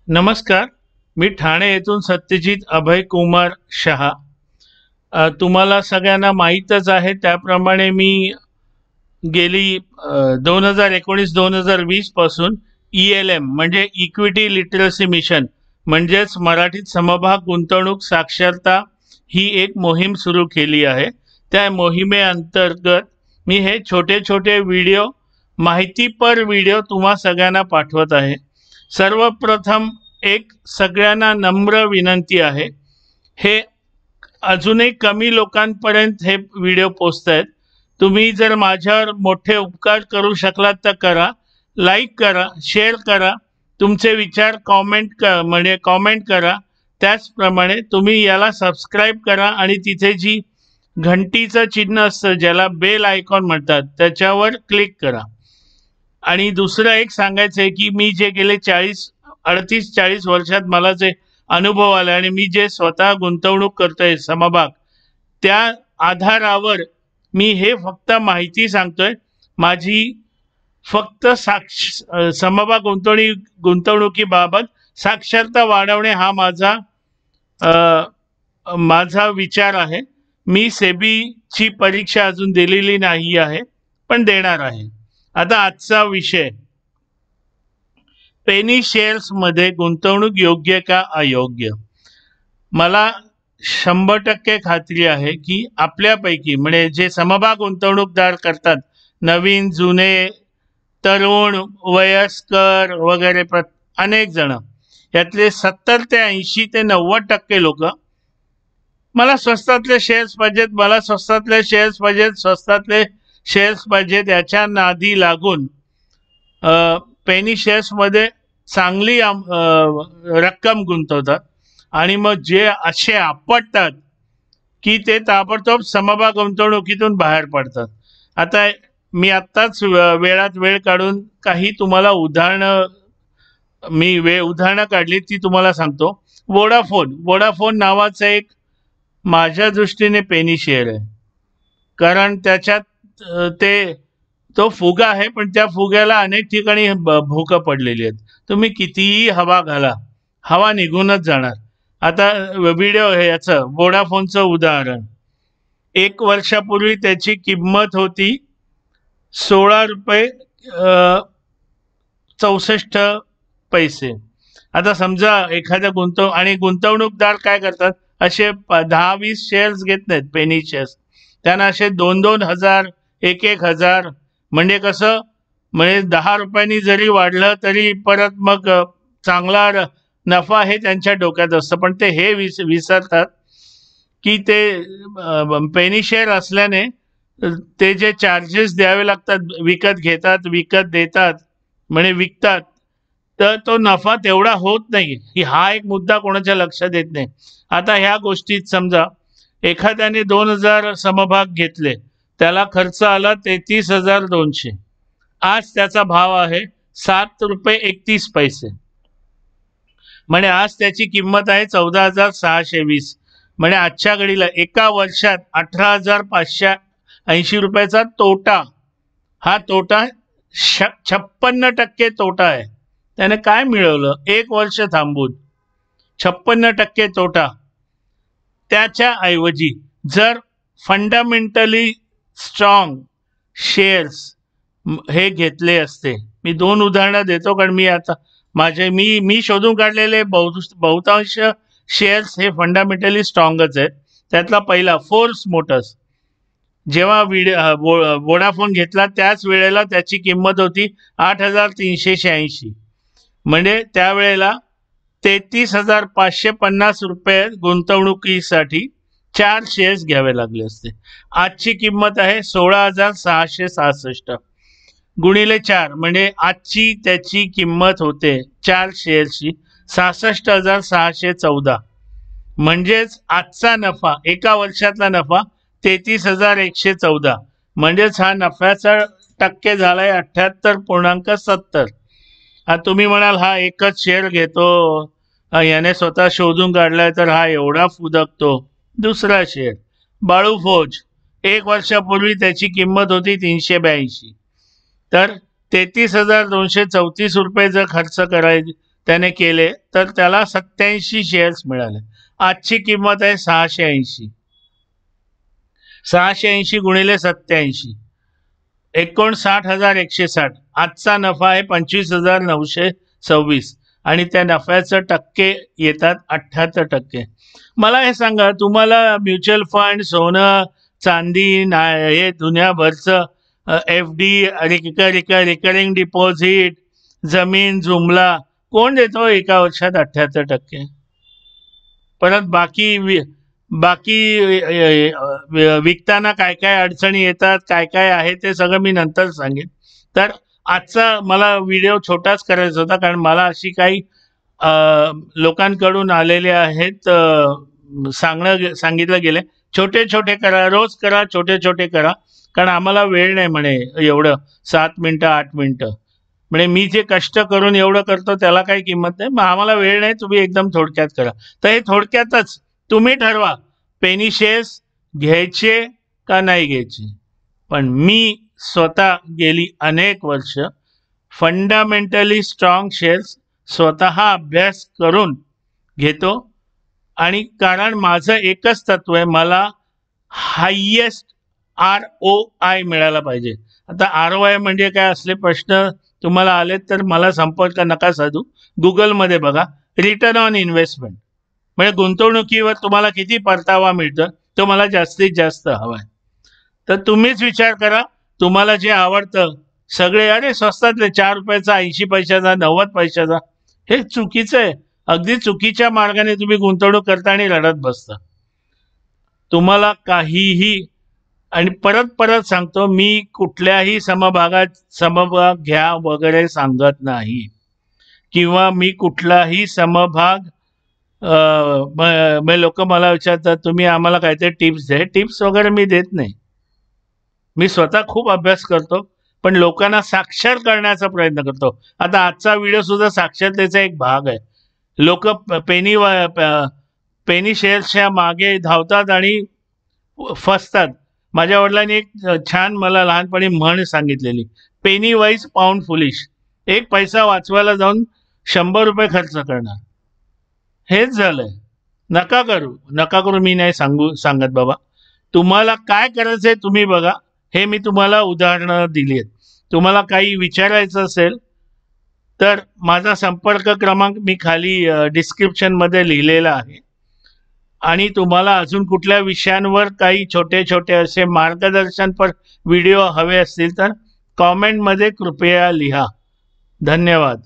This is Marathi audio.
नमस्कार. मी ठाणे येथून सत्यजित अभय कुमार शहा. तुम्हाला सगळ्यांना माहीतच आहे त्याप्रमाणे मी गेली 2019-2020 पासून ELM म्हणजे इक्विटी लिटरसी मिशन म्हणजेच मराठीत समभाग गुंतवणूक साक्षरता ही एक मोहीम सुरू केली आहे. त्या मोहिमेअंतर्गत मी हे छोटे छोटे व्हिडिओ माहितीपर व्हिडिओ तुम्हा सगळ्यांना पाठवत आहे. सर्वप्रथम एक सगळ्यांना नम्र विनंती आहे, हे अजूनही कमी लोकांपर्यंत हे व्हिडिओ पोहोचतायत. तुम्ही जर माझ्यावर मोठे उपकार करू शकलात तर करा, लाईक करा, शेअर करा, तुमचे विचार कॉमेंट करा. त्याचप्रमाणे तुम्ही याला सबस्क्राईब करा आणि तिथे जी घंटीचं चिन्ह असतं ज्याला बेल आयकॉन म्हणतात त्याच्यावर क्लिक करा. आणि दुसरं एक सांगायचं आहे की मी जे गेले 38-40 वर्षात मला जे अनुभव आले आणि मी जे स्वतः गुंतवणूक करतोय समभाग, त्या आधारावर मी हे फक्त माहिती सांगतोय. माझी फक्त समभाग गुंतवणुकीबाबत साक्षरता वाढवणे हा माझा विचार आहे. मी सेबीची परीक्षा अजून दिलेली नाही आहे, पण देणार आहे. आता आजचा विषय, पेनी शेअर्स मध्ये गुंतवणूक योग्य का अयोग्य. मला 100% खात्री आहे की आपल्यापैकी म्हणजे जे समभाग गुंतवणूकदार करतात, नवीन जुने तरुण वयस्कर वगैरे अनेक जण, यातले 70 ते 80 ते 90% लोक मला स्वस्तातले शेअर्स पाहिजेत, मला स्वस्तातले शेअर्स पाहिजेत, स्वस्तातले शेअर्स पाहिजेत याच्या नादी लागून पेनी शेअर्समध्ये चांगली रक्कम गुंतवतात आणि मग जे असे आपटतात की ते ताबडतोब समभाग गुंतवणुकीतून बाहेर पडतात. आता मी आत्ताच वेळात वेळ काढून काही तुम्हाला उदाहरणं काढली ती तुम्हाला सांगतो. वोडाफोन नावाचं एक माझ्या दृष्टीने पेनी शेअर आहे, कारण त्याच्यात तो फुगा आहे, पण त्या फुग्याला अनेक ठिकाणी भोकं पडलेली आहेत. तुम्ही कितीही हवा घाला, हवा निघूनच जाणार. आता व्हिडिओ हे याचं वोडाफोनचं उदाहरण, 1 वर्षापूर्वी त्याची किंमत होती 16 रुपये 64 पैसे. आता समजा एखाद्या गुंतवणूकदार काय करतात, असे 10-20 शेअर्स घेत नाहीत पेनी शेअर्स. त्यांना असे 2-2 हजार 1-1 हजार, म्हणजे कसं, म्हणजे 10 रुपयांनी जरी वाढलं तरी परत मग चांगला नफा हे त्यांच्या डोक्यात असतं. पण ते हे विसरतात की ते पेनी शेअर असल्याने ते जे चार्जेस द्यावे लागतात, विकत देतात म्हणजे विकतात, तर तो नफा तेवढा होत नाही. हा एक मुद्दा कोणाच्या लक्षात येत नाही. आता ह्या गोष्टीत समजा एखाद्याने 2000 समभाग घेतले, त्याला खर्च आला 33,200. आज त्याचा भाव आहे 7 रुपये 31 पैसे, म्हणजे आज त्याची किंमत आहे 14,620. म्हणजे आजच्या घडीला एका वर्षात 18,580 रुपयाचा तोटा. हा तोटा 56% तोटा आहे. त्याने काय मिळवलं 1 वर्ष थांबून? 56% तोटा. त्याच्या ऐवजी जर फंडामेंटली स्ट्रॉंग शेअर्स हे घेतले असते, मी 2 उदाहरणं देतो कारण मी आता मी शोधून काढलेले बहुतांश शेअर्स हे फंडामेंटली स्ट्रॉंगच आहेत. त्यातला पहिला फोर्स मोटर्स. जेव्हा वोडाफोन घेतला त्याच वेळेला त्याची किंमत होती 8,386, म्हणजे त्यावेळेला 33,550 रुपये गुंतवणुकीसाठी 4 शेअर्स घ्यावे लागले असते. आजची किंमत आहे 16,666 गुणिले 4, म्हणजे आजची त्याची किंमत होते 4 शेअर्सची 66,614. म्हणजेच आजचा नफा, एका वर्षातला नफा 33,114. म्हणजेच हा नफ्याचा टक्के झालाय 78.70. हा तुम्ही म्हणाल हा एकच शेअर घेतो, याने स्वतः शोधून काढलाय तर हा एवढा फुदकतो. दुसरा शेअर बाळू फौज, 1 वर्षापूर्वी त्याची किंमत होती 382, तर 33,234 रुपये जर खर्च त्याने केले तर त्याला 87 शेअर्स मिळाले. आजची किंमत आहे 680. 680 गुणिले 87 59,160. आजचा नफा आहे 25,926 आणि त्या नफ्याचं टक्के येतात 78%. मला हे सांगा, तुम्हाला म्युच्युअल फंड, सोनं, चांदी, हे दुनियाभरचं FD, रिकरिंग डिपॉझिट, जमीन, जुमला कोण देतो एका वर्षात 78%? परत बाकी विकताना काय काय अडचणी येतात, काय काय आहे ते सगळं मी नंतर सांगेन. तर आजचा मला व्हिडिओ छोटाच करायचा होता, कारण मला अशी काही लोकांकडून आलेले आहेत सांगितलं गेले छोटे छोटे करा, रोज करा, छोटे छोटे करा, कारण आम्हाला वेळ नाही म्हणे एवढं 7 मिनिटं 8 मिनिटं. म्हणजे मी जे कष्ट करून एवढं करतो त्याला काही किंमत नाही, मग आम्हाला वेळ नाही, तुम्ही एकदम थोडक्यात करा. तर हे थोडक्यातच तुम्ही ठरवा पेनी शेअर्स घ्यायचे का नाही घ्यायचे. पण मी स्वतः गेली अनेक वर्ष फंडामेंटली स्ट्रॉंग शेअर्स स्वतः अभ्यास करून घेतो, आणि कारण माझं एकच तत्व आहे, मला हायेस्ट ROI मिळाला पाहिजे. आता ROI म्हणजे काय असले प्रश्न तुम्हाला आले तर मला संपर्क नका साधू, गुगलमध्ये बघा. रिटर्न ऑन इन्व्हेस्टमेंट म्हणजे गुंतवणुकीवर तुम्हाला किती परतावा मिळतं, तो मला जास्तीत जास्त हवा आहे. तर तुम्हीच विचार करा, तुम्हाला जे आवडतं सगळे अरे स्वस्तातले 4 रुपयाचा, 80 पैशाचा, 90 पैशाचा, हे चुकीचं आहे. अगदी चुकीच्या मार्गाने तुम्ही गुंतवणूक करता आणि रडत बसता. तुम्हाला काहीही, आणि परत परत सांगतो, मी कुठल्याही समभाग घ्या वगैरे सांगत नाही, किंवा मी कुठलाही समभाग लोक मला विचारतात तुम्ही आम्हाला काहीतरी टिप्स द्या. टिप्स वगैरे मी देत नाही. मी स्वतः खूप अभ्यास करतो, पण लोकांना साक्षर करण्याचा प्रयत्न करतो. आता आजचा व्हिडिओ सुद्धा साक्षरतेचा एक भाग आहे. लोक पेनी शेअर्सच्या मागे धावतात आणि फसतात. माझ्या वडिलांनी एक छान मला लहानपणी म्हण सांगितलेली, पेनी वाईज पाऊंड फुलिश. 1 पैसा वाचवायला जाऊन 100 रुपये खर्च करणार. हेच झालंय. नका करू. मी नाही सांगत बाबा. तुम्हाला काय करायचंय तुम्ही बघा. हे मी तुम्हाला उदाहरणं दिली आहेत. तुम्हाला काही विचारायचं असेल तर माझा संपर्क क्रमांक मी खाली डिस्क्रिप्शनमध्ये लिहिलेला आहे. आणि तुम्हाला अजून कुठल्या विषयांवर काही छोटे छोटे असे मार्गदर्शनपर व्हिडिओ हवे असतील तर कॉमेंटमध्ये कृपया लिहा. धन्यवाद.